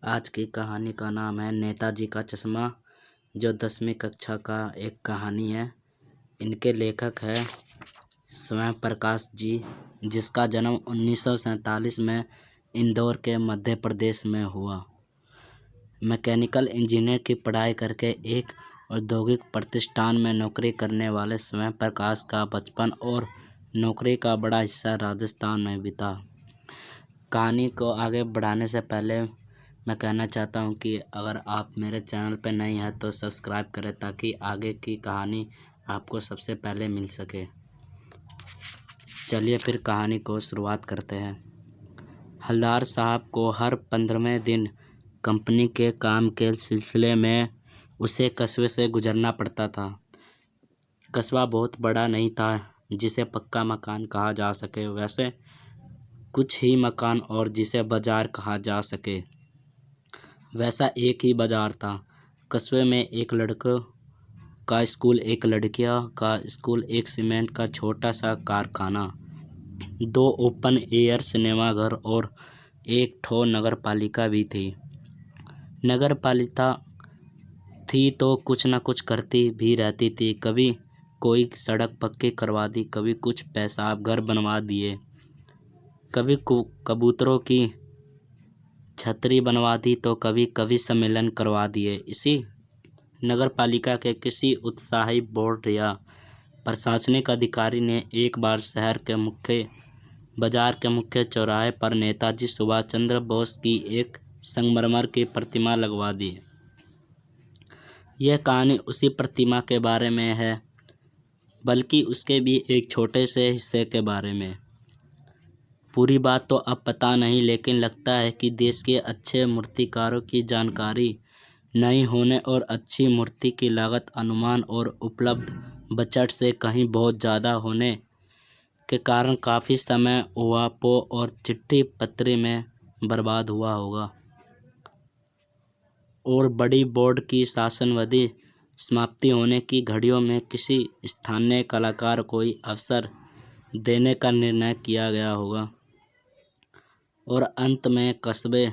आज की कहानी का नाम है नेताजी का चश्मा, जो 10वीं कक्षा का एक कहानी है। इनके लेखक है स्वयं प्रकाश जी, जिसका जन्म 1947 में इंदौर के मध्य प्रदेश में हुआ। मैकेनिकल इंजीनियर की पढ़ाई करके एक औद्योगिक प्रतिष्ठान में नौकरी करने वाले स्वयं प्रकाश का बचपन और नौकरी का बड़ा हिस्सा राजस्थान में बीता। कहानी को आगे बढ़ाने से पहले मैं कहना चाहता हूं कि अगर आप मेरे चैनल पर नए हैं तो सब्सक्राइब करें, ताकि आगे की कहानी आपको सबसे पहले मिल सके। चलिए फिर कहानी को शुरुआत करते हैं। हलदार साहब को हर 15वें दिन कंपनी के काम के सिलसिले में उसे कस्बे से गुजरना पड़ता था। कस्बा बहुत बड़ा नहीं था जिसे पक्का मकान कहा जा सके, वैसे कुछ ही मकान और जिसे बाजार कहा जा सके। वैसा एक ही बाजार था। कस्बे में एक लड़कों का स्कूल, एक लड़कियों का स्कूल, एक सीमेंट का छोटा सा कारखाना, 2 ओपन एयर सिनेमा घर और एक ठो नगर पालिका भी थी। नगर पालिका थी तो कुछ न कुछ करती भी रहती थी। कभी कोई सड़क पक्की करवा दी, कभी कुछ पेशाब घर बनवा दिए, कभी कबूतरों की छतरी बनवा दी, तो कभी कवि सम्मेलन करवा दिए। इसी नगर पालिका के किसी उत्साही बोर्ड या प्रशासनिक अधिकारी ने एक बार शहर के बाजार के मुख्य चौराहे पर नेताजी सुभाष चंद्र बोस की एक संगमरमर की प्रतिमा लगवा दी। यह कहानी उसी प्रतिमा के बारे में है, बल्कि उसके भी एक छोटे से हिस्से के बारे में। पूरी बात तो अब पता नहीं, लेकिन लगता है कि देश के अच्छे मूर्तिकारों की जानकारी नहीं होने और अच्छी मूर्ति की लागत अनुमान और उपलब्ध बजट से कहीं बहुत ज़्यादा होने के कारण काफ़ी समय उहापोह और चिट्ठी पत्री में बर्बाद हुआ होगा। और बड़ी बोर्ड की शासनावधि समाप्ति होने की घड़ियों में किसी स्थानीय कलाकार को कोई अवसर देने का निर्णय किया गया होगा। और अंत में कस्बे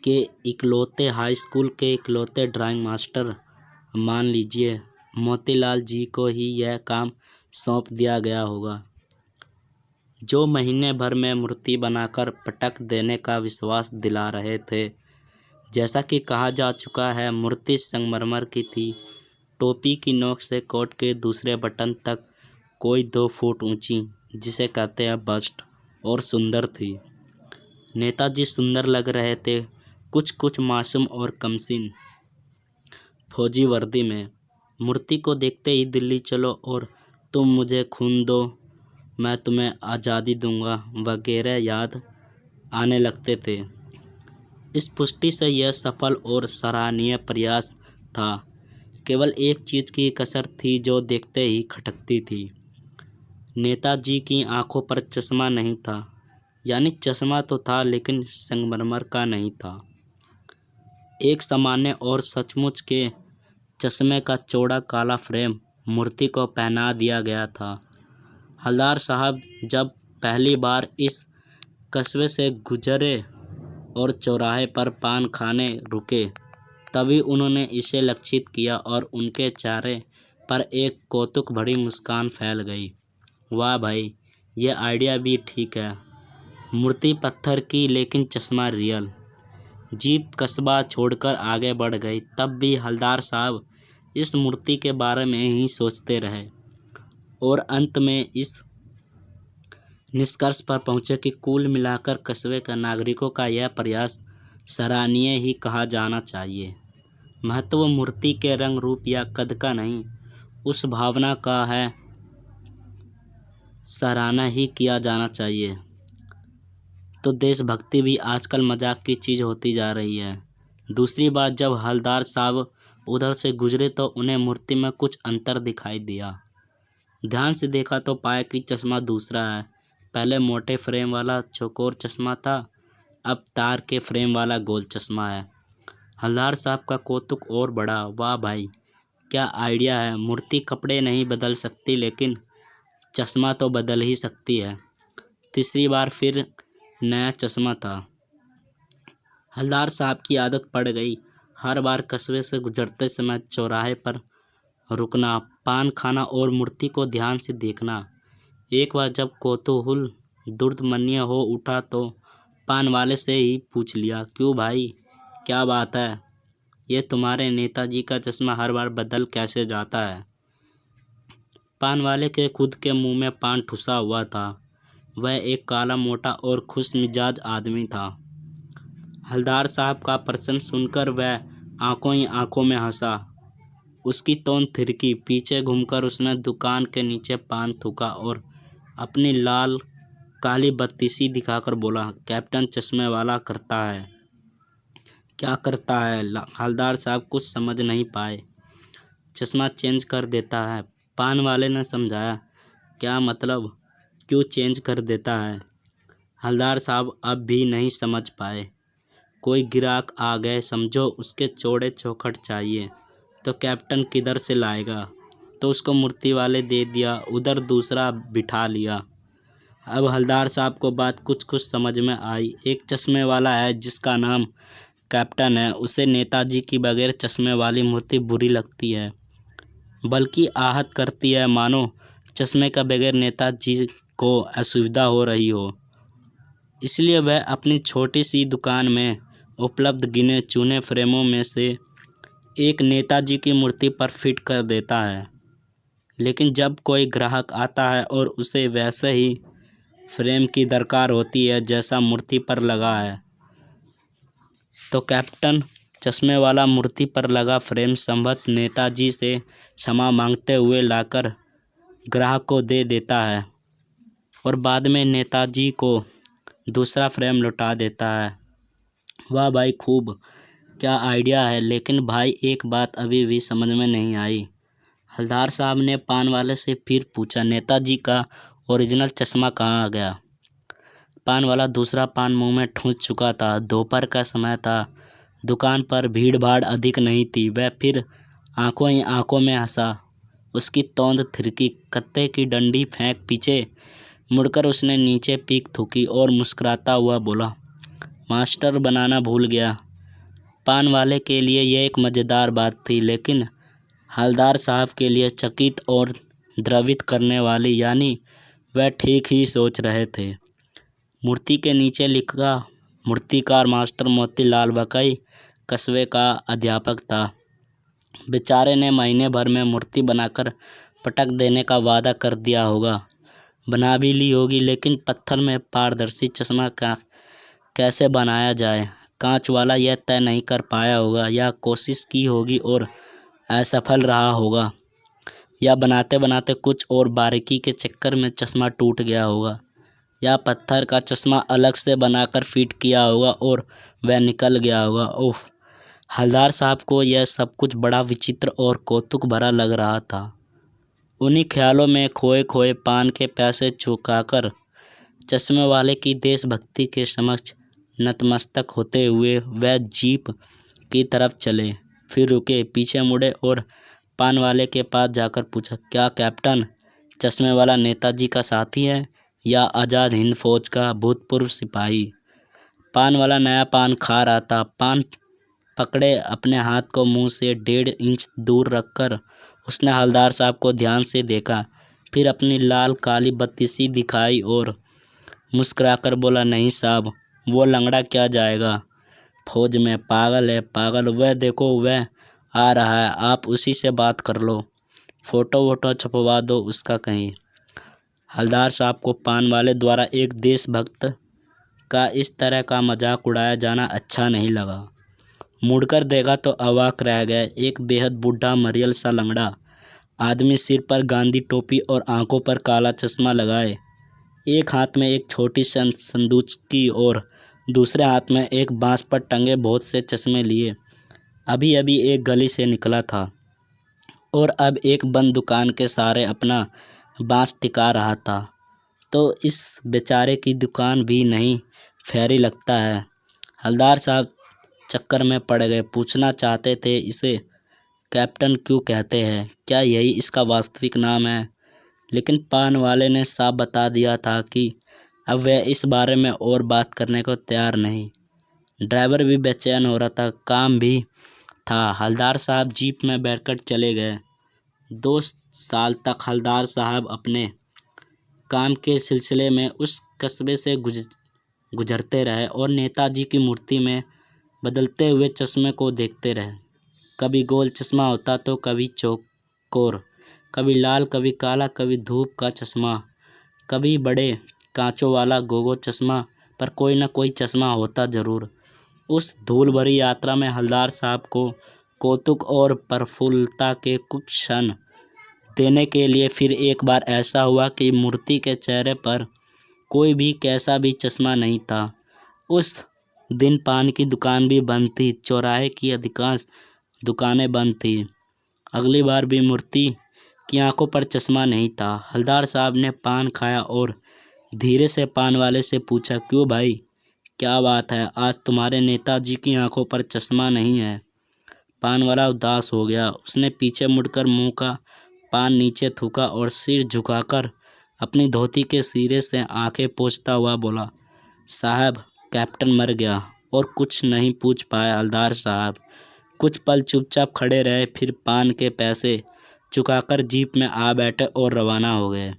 के इकलौते हाई स्कूल के इकलौते ड्राइंग मास्टर, मान लीजिए मोतीलाल जी को ही यह काम सौंप दिया गया होगा, जो महीने भर में मूर्ति बनाकर पटक देने का विश्वास दिला रहे थे। जैसा कि कहा जा चुका है, मूर्ति संगमरमर की थी। टोपी की नोक से कोट के दूसरे बटन तक कोई 2 फुट ऊंची, जिसे कहते हैं बस्ट, और सुंदर थी। नेताजी सुंदर लग रहे थे, कुछ मासूम और कमसीन फौजी वर्दी में। मूर्ति को देखते ही दिल्ली चलो और तुम मुझे खून दो, मैं तुम्हें आज़ादी दूंगा वगैरह याद आने लगते थे। इस पुष्टि से यह सफल और सराहनीय प्रयास था। केवल एक चीज़ की कसर थी जो देखते ही खटकती थी। नेताजी की आंखों पर चश्मा नहीं था, यानी चश्मा तो था लेकिन संगमरमर का नहीं था। एक सामान्य और सचमुच के चश्मे का चौड़ा काला फ्रेम मूर्ति को पहना दिया गया था। हलदार साहब जब पहली बार इस कस्बे से गुजरे और चौराहे पर पान खाने रुके, तभी उन्होंने इसे लक्षित किया और उनके चेहरे पर एक कौतुक भरी मुस्कान फैल गई। वाह भाई, ये आइडिया भी ठीक है। मूर्ति पत्थर की लेकिन चश्मा रियल। जीप कस्बा छोड़कर आगे बढ़ गई। तब भी हलदार साहब इस मूर्ति के बारे में ही सोचते रहे और अंत में इस निष्कर्ष पर पहुंचे कि कुल मिलाकर कस्बे के नागरिकों का यह प्रयास सराहनीय ही कहा जाना चाहिए। महत्व मूर्ति के रंग रूप या कद का नहीं, उस भावना का है, सराहना ही किया जाना चाहिए। तो देशभक्ति भी आजकल मजाक की चीज़ होती जा रही है। दूसरी बात, जब हलदार साहब उधर से गुजरे तो उन्हें मूर्ति में कुछ अंतर दिखाई दिया। ध्यान से देखा तो पाया कि चश्मा दूसरा है। पहले मोटे फ्रेम वाला चौकोर चश्मा था, अब तार के फ्रेम वाला गोल चश्मा है। हलदार साहब का कौतुक और बढ़ा। वाह भाई, क्या आइडिया है। मूर्ति कपड़े नहीं बदल सकती, लेकिन चश्मा तो बदल ही सकती है। तीसरी बार फिर नया चश्मा था। हलदार साहब की आदत पड़ गई हर बार कस्बे से गुजरते समय चौराहे पर रुकना, पान खाना और मूर्ति को ध्यान से देखना। एक बार जब कौतूहल दुर्दमनीय हो उठा तो पान वाले से ही पूछ लिया, क्यों भाई, क्या बात है? ये तुम्हारे नेताजी का चश्मा हर बार बदल कैसे जाता है? पान वाले के खुद के मुंह में पान ठुसा हुआ था। वह एक काला, मोटा और खुश मिजाज आदमी था। हलदार साहब का प्रश्न सुनकर वह आंखों ही आंखों में हंसा। उसकी तोंद थिरकी। पीछे घूमकर उसने दुकान के नीचे पान थूका और अपनी लाल काली बत्तीसी दिखाकर बोला, कैप्टन चश्मे वाला करता है। क्या करता है? हलदार साहब कुछ समझ नहीं पाए। चश्मा चेंज कर देता है, पान वाले ने समझाया। क्या मतलब? क्यों चेंज कर देता है? हलदार साहब अब भी नहीं समझ पाए। कोई ग्राहक आ गए समझो, उसके चौड़े चौखट चाहिए तो कैप्टन किधर से लाएगा? तो उसको मूर्ति वाले दे दिया, उधर दूसरा बिठा लिया। अब हलदार साहब को बात कुछ कुछ समझ में आई। एक चश्मे वाला है जिसका नाम कैप्टन है, उसे नेताजी की बगैर चश्मे वाली मूर्ति बुरी लगती है, बल्कि आहत करती है, मानो चश्मे का बगैर नेताजी को असुविधा हो रही हो। इसलिए वह अपनी छोटी सी दुकान में उपलब्ध गिने चुने फ्रेमों में से एक नेताजी की मूर्ति पर फिट कर देता है। लेकिन जब कोई ग्राहक आता है और उसे वैसे ही फ्रेम की दरकार होती है जैसा मूर्ति पर लगा है, तो कैप्टन चश्मे वाला मूर्ति पर लगा फ्रेम संभवतः नेताजी से क्षमा मांगते हुए लाकर ग्राहक को दे देता है और बाद में नेताजी को दूसरा फ्रेम लौटा देता है। वाह भाई, खूब, क्या आइडिया है। लेकिन भाई एक बात अभी भी समझ में नहीं आई। हलदार साहब ने पान वाले से फिर पूछा, नेताजी का ओरिजिनल चश्मा कहाँ आ गया? पान वाला दूसरा पान मुंह में ठूंस चुका था। दोपहर का समय था, दुकान पर भीड़ भाड़ अधिक नहीं थी। वह फिर आंखों ही आंखों में हंसा। उसकी तोंद थिरकी। कत्ते की डंडी फेंक पीछे मुड़कर उसने नीचे पीक थूकी और मुस्कुराता हुआ बोला, मास्टर बनाना भूल गया। पान वाले के लिए यह एक मज़ेदार बात थी, लेकिन हलदार साहब के लिए चकित और द्रवित करने वाली, यानी वह ठीक ही सोच रहे थे। मूर्ति के नीचे लिखा, मूर्तिकार मास्टर मोतीलाल वाकई कस्बे का अध्यापक था। बेचारे ने महीने भर में मूर्ति बनाकर पटक देने का वादा कर दिया होगा, बना भी ली होगी, लेकिन पत्थर में पारदर्शी चश्मा कैसे बनाया जाए, कांच वाला यह तय नहीं कर पाया होगा, या कोशिश की होगी और असफल रहा होगा, या बनाते बनाते कुछ और बारीकी के चक्कर में चश्मा टूट गया होगा, या पत्थर का चश्मा अलग से बनाकर फिट किया होगा और वह निकल गया होगा। उफ, हलदार साहब को यह सब कुछ बड़ा विचित्र और कौतुक भरा लग रहा था। उन्हीं ख्यालों में खोए खोए पान के पैसे चुकाकर चश्मे वाले की देशभक्ति के समक्ष नतमस्तक होते हुए वह जीप की तरफ चले। फिर रुके, पीछे मुड़े और पान वाले के पास जाकर पूछा, क्या कैप्टन चश्मे वाला नेताजी का साथी है या आज़ाद हिंद फौज का भूतपूर्व सिपाही? पान वाला नया पान खा रहा था। पान पकड़े अपने हाथ को मुंह से 1.5 इंच दूर रखकर उसने हलदार साहब को ध्यान से देखा, फिर अपनी लाल काली बत्तीसी दिखाई और मुस्कुराकर बोला, नहीं साहब, वो लंगड़ा क्या जाएगा फौज में, पागल है पागल। वह देखो, वह आ रहा है, आप उसी से बात कर लो, फ़ोटो वोटो छपवा दो उसका कहीं। हलदार साहब को पान वाले द्वारा एक देशभक्त का इस तरह का मजाक उड़ाया जाना अच्छा नहीं लगा। मुड़कर देखा तो अवाक रह गए। एक बेहद बूढ़ा मरियल सा लंगड़ा आदमी, सिर पर गांधी टोपी और आंखों पर काला चश्मा लगाए, एक हाथ में एक छोटी संदूकी और दूसरे हाथ में एक बांस पर टंगे बहुत से चश्मे लिए, अभी अभी एक गली से निकला था और अब एक बंद दुकान के सहारे अपना बांस टिका रहा था। तो इस बेचारे की दुकान भी नहीं फेरी लगता है। हलदार साहब चक्कर में पड़ गए। पूछना चाहते थे, इसे कैप्टन क्यों कहते हैं, क्या यही इसका वास्तविक नाम है? लेकिन पान वाले ने साफ बता दिया था कि अब वह इस बारे में और बात करने को तैयार नहीं। ड्राइवर भी बेचैन हो रहा था, काम भी था। हवलदार साहब जीप में बैठकर चले गए। 2 साल तक हवलदार साहब अपने काम के सिलसिले में उस कस्बे से गुजरते रहे और नेताजी की मूर्ति में बदलते हुए चश्मे को देखते रहे। कभी गोल चश्मा होता तो कभी चौकोर, कभी लाल, कभी काला, कभी धूप का चश्मा, कभी बड़े कांचों वाला गोगो चश्मा, पर कोई न कोई चश्मा होता जरूर। उस धूल भरी यात्रा में हवलदार साहब को कौतुक और प्रफुल्लता के कुछ क्षण देने के लिए फिर एक बार ऐसा हुआ कि मूर्ति के चेहरे पर कोई भी कैसा भी चश्मा नहीं था। उस दिन पान की दुकान भी बंद थी, चौराहे की अधिकांश दुकानें बंद थी। अगली बार भी मूर्ति की आंखों पर चश्मा नहीं था। हवलदार साहब ने पान खाया और धीरे से पान वाले से पूछा, क्यों भाई, क्या बात है, आज तुम्हारे नेताजी की आंखों पर चश्मा नहीं है? पान वाला उदास हो गया। उसने पीछे मुड़कर मुंह का पान नीचे थूका और सिर झुकाकर अपनी धोती के सिरे से आंखें पोंछता हुआ बोला, साहब, कैप्टन मर गया। और कुछ नहीं पूछ पाए हवलदार साहब। कुछ पल चुपचाप खड़े रहे, फिर पान के पैसे चुकाकर जीप में आ बैठे और रवाना हो गए।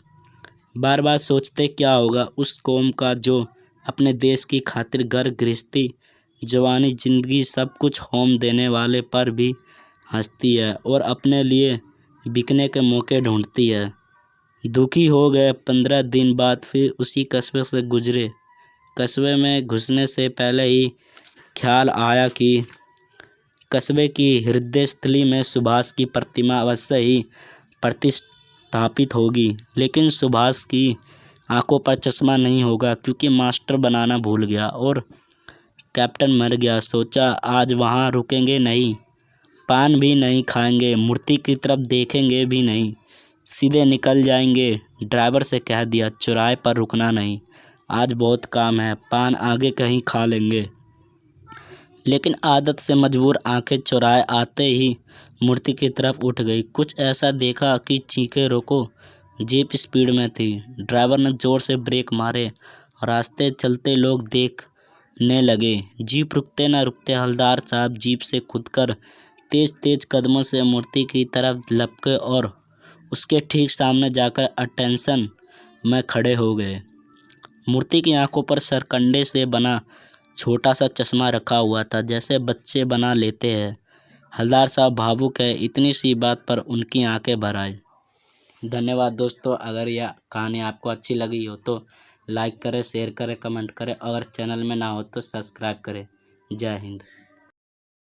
बार बार सोचते क्या होगा उस कौम का जो अपने देश की खातिर घर गृहस्थी, जवानी, जिंदगी सब कुछ होम देने वाले पर भी हंसती है और अपने लिए बिकने के मौके ढूंढती है। दुखी हो गए। 15 दिन बाद फिर उसी कस्बे से गुजरे। कस्बे में घुसने से पहले ही ख्याल आया कि कस्बे की हृदय स्थली में सुभाष की प्रतिमा अवश्य ही प्रतिष्ठापित होगी, लेकिन सुभाष की आंखों पर चश्मा नहीं होगा, क्योंकि मास्टर बनाना भूल गया और कैप्टन मर गया। सोचा आज वहाँ रुकेंगे नहीं, पान भी नहीं खाएंगे, मूर्ति की तरफ देखेंगे भी नहीं, सीधे निकल जाएंगे। ड्राइवर से कह दिया, चौराहे पर रुकना नहीं, आज बहुत काम है, पान आगे कहीं खा लेंगे। लेकिन आदत से मजबूर आंखें चौराहे आते ही मूर्ति की तरफ उठ गई। कुछ ऐसा देखा कि चीखें रोको। जीप स्पीड में थी। ड्राइवर ने जोर से ब्रेक मारे। रास्ते चलते लोग देखने लगे। जीप रुकते न रुकते हवलदार साहब जीप से कूदकर तेज तेज कदमों से मूर्ति की तरफ लपके और उसके ठीक सामने जाकर अटेंशन में खड़े हो गए। मूर्ति की आंखों पर सरकंडे से बना छोटा सा चश्मा रखा हुआ था, जैसे बच्चे बना लेते हैं। हवलदार साहब भावुक है। इतनी सी बात पर उनकी आंखें भर आई। धन्यवाद दोस्तों। अगर यह कहानी आपको अच्छी लगी हो तो लाइक करें, शेयर करें, कमेंट करें। अगर चैनल में ना हो तो सब्सक्राइब करें। जय हिंद।